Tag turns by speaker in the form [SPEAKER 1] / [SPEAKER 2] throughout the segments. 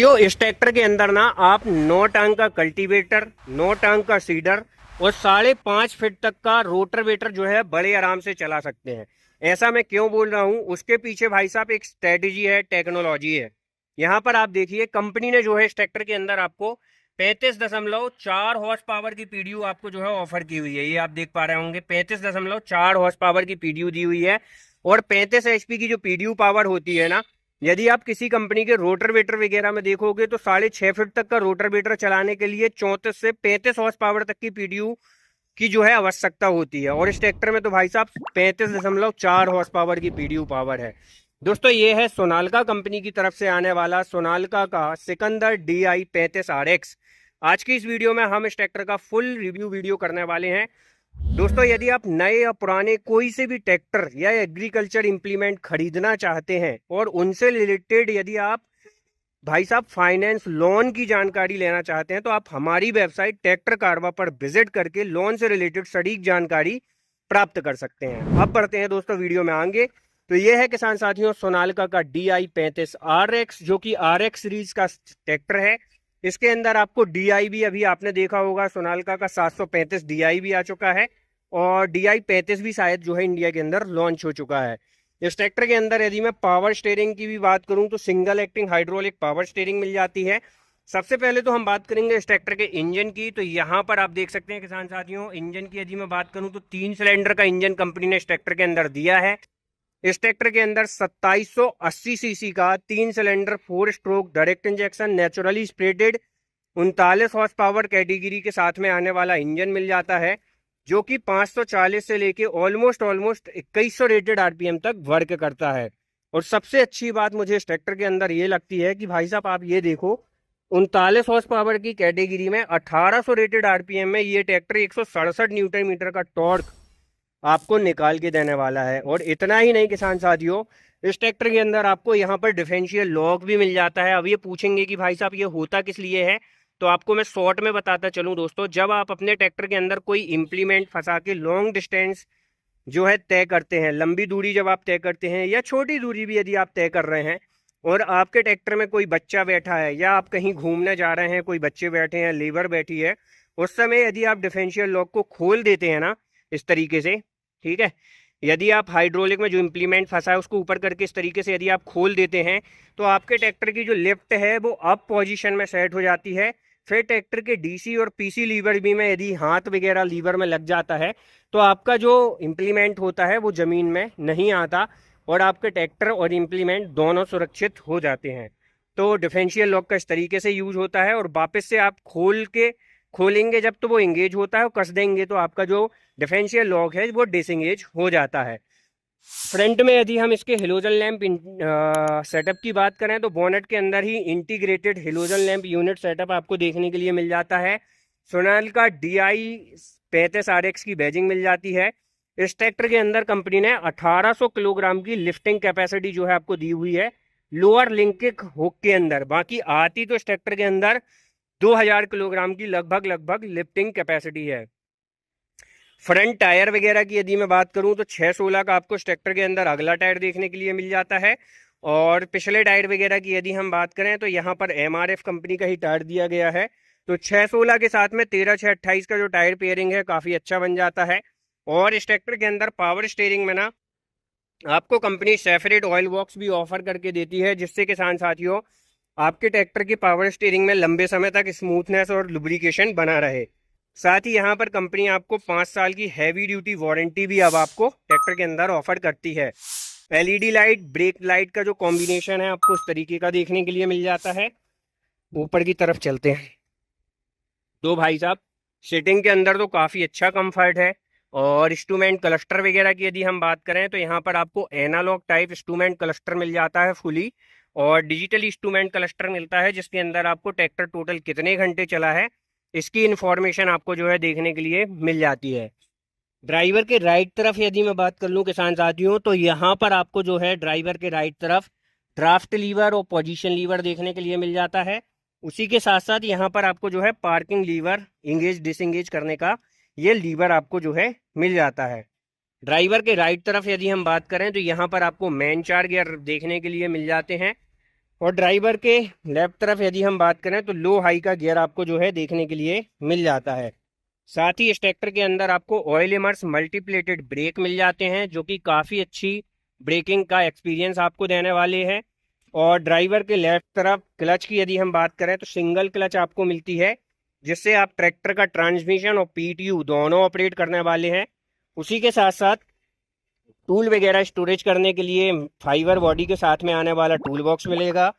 [SPEAKER 1] इस ट्रैक्टर के अंदर ना आप 9 टांग का कल्टीवेटर, 9 टांग का सीडर और 5.5 फीट तक का रोटरवेटर जो है बड़े आराम से चला सकते हैं। ऐसा मैं क्यों बोल रहा हूं, उसके पीछे भाई साहब एक स्ट्रेटेजी है, टेक्नोलॉजी है। यहाँ पर आप देखिए, कंपनी ने जो है इस ट्रैक्टर के अंदर आपको 35.4 हॉर्स पावर की पीडीयू आपको जो है ऑफर की हुई है। ये आप देख पा रहे होंगे, 35.4 हॉर्स पावर की पीडीयू दी हुई है। और 35 एचपी की जो पीडीयू पावर होती है ना, यदि आप किसी कंपनी के रोटरवेटर वगैरह में देखोगे तो 6.5 फीट तक का रोटरवेटर चलाने के लिए 34 से 35 हॉर्स पावर तक की पीडीयू की जो है आवश्यकता होती है। और इस ट्रैक्टर में तो भाई साहब 35.4 हॉर्स पावर की पीडीयू पावर है। दोस्तों, ये है सोनालिका कंपनी की तरफ से आने वाला सोनालिका का सिकंदर DI 35RX। आज की इस वीडियो में हम इस ट्रैक्टर का फुल रिव्यू वीडियो करने वाले हैं। दोस्तों, यदि आप नए या पुराने कोई से भी ट्रैक्टर या एग्रीकल्चर इंप्लीमेंट खरीदना चाहते हैं और उनसे रिलेटेड यदि आप भाई साहब फाइनेंस लोन की जानकारी लेना चाहते हैं, तो आप हमारी वेबसाइट ट्रैक्टर कारवा पर विजिट करके लोन से रिलेटेड सटीक जानकारी प्राप्त कर सकते हैं। अब बढ़ते हैं दोस्तों वीडियो में आगे। तो ये है किसान साथियों सोनालिका का DI 35RX, जो कि RX सीरीज का ट्रैक्टर है। इसके अंदर आपको DI भी, अभी आपने देखा होगा सोनालिका का 735 DI भी आ चुका है और DI 35 भी शायद जो है इंडिया के अंदर लॉन्च हो चुका है। इस ट्रैक्टर के अंदर यदि मैं पावर स्टीयरिंग की भी बात करूं तो single acting hydraulic power steering मिल जाती है। सबसे पहले तो हम बात करेंगे इस ट्रैक्टर के इंजन की। तो यहाँ पर आप देख सकते हैं किसान साथियों, इंजन की यदि मैं बात करूं तो 3 सिलेंडर का इंजन कंपनी ने इस ट्रैक्टर के अंदर दिया है। इस ट्रैक्टर के अंदर 2780 सीसी का 3 cylinder 4 stroke direct injection naturally spreaded 39 horse power category के साथ में आने वाला इंजन मिल जाता है, जो कि 540 से लेके ऑलमोस्ट 2100 रेटेड आरपीएम तक वर्क करता है। और सबसे अच्छी बात मुझे इस ट्रैक्टर के अंदर ये लगती है कि भाई साहब आप ये देखो, 39 हॉर्स पावर की कैटेगरी में 1800 रेटेड आरपीएम में ये ट्रैक्टर 167 न्यूटन मीटर का टॉर्क आपको निकाल के देने वाला है। और इतना ही नहीं किसान साथियों, इस ट्रैक्टर के अंदर आपको यहाँ पर डिफरेंशियल लॉक भी मिल जाता है। अब ये पूछेंगे कि भाई साहब ये होता किस लिए है, तो आपको मैं शॉर्ट में बताता चलूँ दोस्तों। जब आप अपने ट्रैक्टर के अंदर कोई इंप्लीमेंट फंसा के लॉन्ग डिस्टेंस जो है तय करते हैं, लंबी दूरी जब आप तय करते हैं या छोटी दूरी भी यदि आप तय कर रहे हैं, और आपके ट्रैक्टर में कोई बच्चा बैठा है या आप कहीं घूमने जा रहे हैं, कोई बच्चे बैठे हैं, लेबर बैठी है, उस समय यदि आप डिफरेंशियल लॉक को खोल देते हैं ना इस तरीके से, ठीक है, यदि आप हाइड्रोलिक में जो इंप्लीमेंट फंसा है उसको ऊपर करके इस तरीके से यदि आप खोल देते हैं, तो आपके ट्रैक्टर की जो लिफ्ट है वो अप पोजीशन में सेट हो जाती है। फिर ट्रैक्टर के DC और PC लीवर भी में यदि हाथ वगैरह लीवर में लग जाता है, तो आपका जो इंप्लीमेंट होता है वो ज़मीन में नहीं आता और आपके ट्रैक्टर और इंप्लीमेंट दोनों सुरक्षित हो जाते हैं। तो डिफरेंशियल लॉक का इस तरीके से यूज होता है। और वापस से आप खोलेंगे जब, तो वो इंगेज होता है, और कस देंगे तो आपका जो डिफरेंशियल लॉक है वो डिसंगेज हो जाता है। फ्रंट में यदि हम इसके हेलोजन लैंप सेटअप की बात करें तो बोनेट के अंदर ही integrated halogen lamp unit setup आपको देखने के लिए मिल जाता है। सोनालिका DI 35RX की बैजिंग मिल जाती है। इस ट्रैक्टर के अंदर कंपनी ने 1800 किलोग्राम की लिफ्टिंग कैपेसिटी जो है आपको दी हुई है लोअर लिंक हुक के अंदर। बाकी आती तो इस ट्रैक्टर के अंदर 2000 किलोग्राम की लगभग लिफ्टिंग कैपेसिटी है। फ्रंट टायर वगैरह की यदि मैं बात करूं तो 616 का आपको इस ट्रैक्टर के अंदर अगला टायर देखने के लिए मिल जाता है। और पिछले टायर वगैरह की यदि हम बात करें तो यहाँ पर MRF कंपनी का ही टायर दिया गया है। तो 616 के साथ में 13/6/28 का जो टायर पेयरिंग है काफ़ी अच्छा बन जाता है। और इस ट्रैक्टर के अंदर पावर स्टीयरिंग में ना आपको कंपनी सेपरेट ऑयल बॉक्स भी ऑफर करके देती है, जिससे किसान साथियों आपके ट्रैक्टर की पावर स्टीयरिंग में लंबे समय तक स्मूथनेस और लुब्रिकेशन बना रहे। साथ ही यहाँ पर कंपनी आपको 5 साल की हैवी ड्यूटी वारंटी भी अब आपको ट्रैक्टर के अंदर ऑफर करती है। LED लाइट, ब्रेक लाइट का जो कॉम्बिनेशन है आपको इस तरीके का देखने के लिए मिल जाता है। ऊपर की तरफ चलते हैं तो भाई साहब सीटिंग के अंदर तो काफ़ी अच्छा कंफर्ट है। और इंस्ट्रूमेंट क्लस्टर वगैरह की यदि हम बात करें तो यहाँ पर आपको एनालॉग टाइप इंस्ट्रूमेंट क्लस्टर मिल जाता है फुली, और डिजिटल इंस्ट्रूमेंट क्लस्टर मिलता है जिसके अंदर आपको ट्रैक्टर टोटल कितने घंटे चला है इसकी इंफॉर्मेशन आपको जो है देखने के लिए मिल जाती है। ड्राइवर के राइट तरफ यदि मैं बात कर लूँ किसान साथियों, तो यहाँ पर आपको जो है ड्राइवर के राइट तरफ ड्राफ्ट लीवर और पोजीशन लीवर देखने के लिए मिल जाता है। उसी के साथ साथ यहाँ पर आपको जो है पार्किंग लीवर, इंगेज डिसंगेज करने का ये लीवर आपको जो है मिल जाता है। ड्राइवर के राइट तरफ यदि हम बात करें तो यहाँ पर आपको मैन 4 गियर देखने के लिए मिल जाते हैं। और ड्राइवर के लेफ्ट तरफ यदि हम बात करें तो लो हाई का गियर आपको जो है देखने के लिए मिल जाता है। साथ ही इस ट्रैक्टर के अंदर आपको ऑयल इमर्स मल्टीप्लेटेड ब्रेक मिल जाते हैं, जो कि काफ़ी अच्छी ब्रेकिंग का एक्सपीरियंस आपको देने वाले हैं। और ड्राइवर के लेफ्ट तरफ क्लच की यदि हम बात करें तो सिंगल क्लच आपको मिलती है, जिससे आप ट्रैक्टर का ट्रांसमिशन और पीटीयू दोनों ऑपरेट करने वाले हैं। उसी के साथ साथ टूल वगैरह स्टोरेज करने के लिए फाइबर बॉडी के साथ में आने वाला टूल बॉक्स मिलेगा।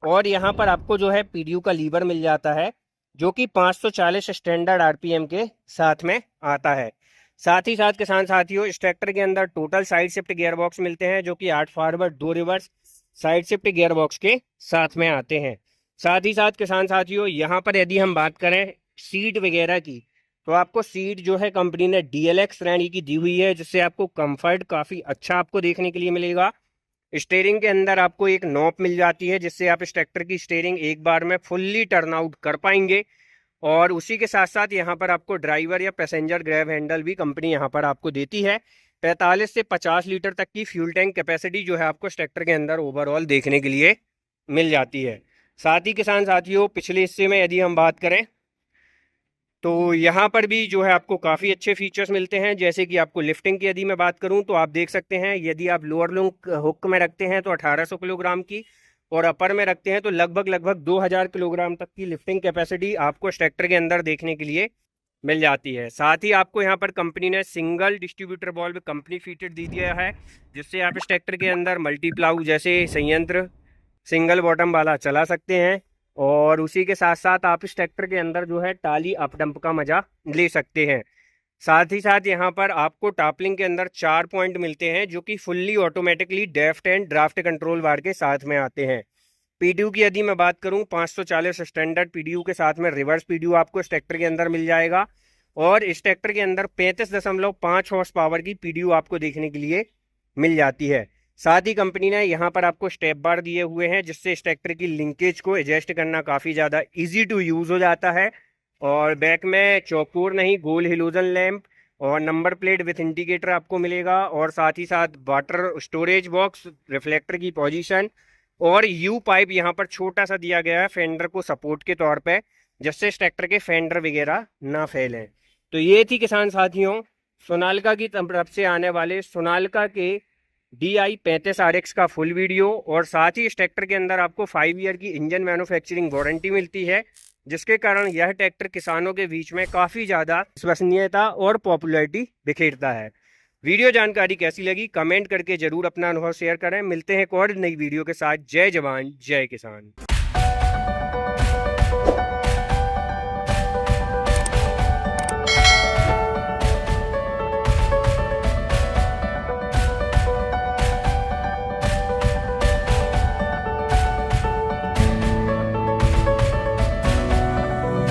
[SPEAKER 1] और यहाँ पर आपको जो है पीडीयू का लीवर मिल जाता है, जो कि 540 स्टैंडर्ड आरपीएम के साथ में आता है। साथ ही साथ किसान साथियों, इस ट्रैक्टर के अंदर total side shift gear box मिलते हैं, जो कि 8 forward 2 reverse side shift gear box के साथ में आते हैं। साथ ही साथ किसान साथियों, यहाँ पर यदि हम बात करें सीट वगैरह की, तो आपको सीट जो है कंपनी ने DLX श्रेणी की दी हुई है, जिससे आपको कंफर्ट काफ़ी अच्छा आपको देखने के लिए मिलेगा। स्टीयरिंग के अंदर आपको एक नॉब मिल जाती है, जिससे आप इस ट्रैक्टर की स्टीयरिंग एक बार में फुल्ली टर्न आउट कर पाएंगे। और उसी के साथ साथ यहाँ पर आपको ड्राइवर या पैसेंजर ग्रैब हैंडल भी कंपनी यहाँ पर आपको देती है। 45 से 50 लीटर तक की फ्यूल टैंक कैपेसिटी जो है आपको इस ट्रैक्टर के अंदर ओवरऑल देखने के लिए मिल जाती है। साथ ही किसान साथियों, पिछले हिस्से में यदि हम बात करें तो यहाँ पर भी जो है आपको काफ़ी अच्छे फीचर्स मिलते हैं। जैसे कि आपको लिफ्टिंग की यदि मैं बात करूँ तो आप देख सकते हैं, यदि आप लोअर लुक हुक में रखते हैं तो 1800 किलोग्राम की, और अपर में रखते हैं तो लगभग 2000 किलोग्राम तक की लिफ्टिंग कैपेसिटी आपको इस ट्रैक्टर के अंदर देखने के लिए मिल जाती है। साथ ही आपको यहाँ पर कंपनी ने सिंगल डिस्ट्रीब्यूटर बॉल्व कंपनी फीटेड दी दिया है, जिससे आप इस ट्रैक्टर के अंदर मल्टीप्लाऊ जैसे संयंत्र सिंगल बॉटम वाला चला सकते हैं। और उसी के साथ साथ आप इस ट्रैक्टर के अंदर जो है टाली अप डंप का मजा ले सकते हैं। साथ ही साथ यहाँ पर आपको टापलिंग के अंदर 4 पॉइंट मिलते हैं, जो कि fully automatically depth and draft control bar के साथ में आते हैं। पीडीयू की यदि मैं बात करूँ, 540 स्टैंडर्ड पीडीयू के साथ में रिवर्स पीडीयू आपको इस ट्रैक्टर के अंदर मिल जाएगा। और इस ट्रैक्टर के अंदर 35.5 हॉर्स पावर की पीडीयू आपको देखने के लिए मिल जाती है। साथ ही कंपनी ने यहाँ पर आपको स्टेप बार दिए हुए हैं, जिससे इस ट्रैक्टर की लिंकेज को एडजस्ट करना काफ़ी ज़्यादा इजी टू यूज़ हो जाता है। और बैक में चौकोर नहीं, गोल हेलोजन लैंप और नंबर प्लेट विथ इंडिकेटर आपको मिलेगा। और साथ ही साथ वाटर स्टोरेज बॉक्स, रिफ्लेक्टर की पोजीशन और यू पाइप यहाँ पर छोटा सा दिया गया है फेंडर को सपोर्ट के तौर पे, जिससे इस ट्रैक्टर के फेंडर वगैरह ना फैलें। तो ये थी किसान साथियों सोनालिका की तरफ से आने वाले सोनालिका के DI 35RX का फुल वीडियो। और साथ ही इस ट्रैक्टर के अंदर आपको 5 ईयर की इंजन मैन्युफैक्चरिंग वारंटी मिलती है, जिसके कारण यह ट्रैक्टर किसानों के बीच में काफ़ी ज़्यादा विश्वसनीयता और पॉपुलैरिटी बिखेरता है। वीडियो जानकारी कैसी लगी कमेंट करके जरूर अपना अनुभव शेयर करें। मिलते हैं एक और नई वीडियो के साथ। जय जवान जय किसान।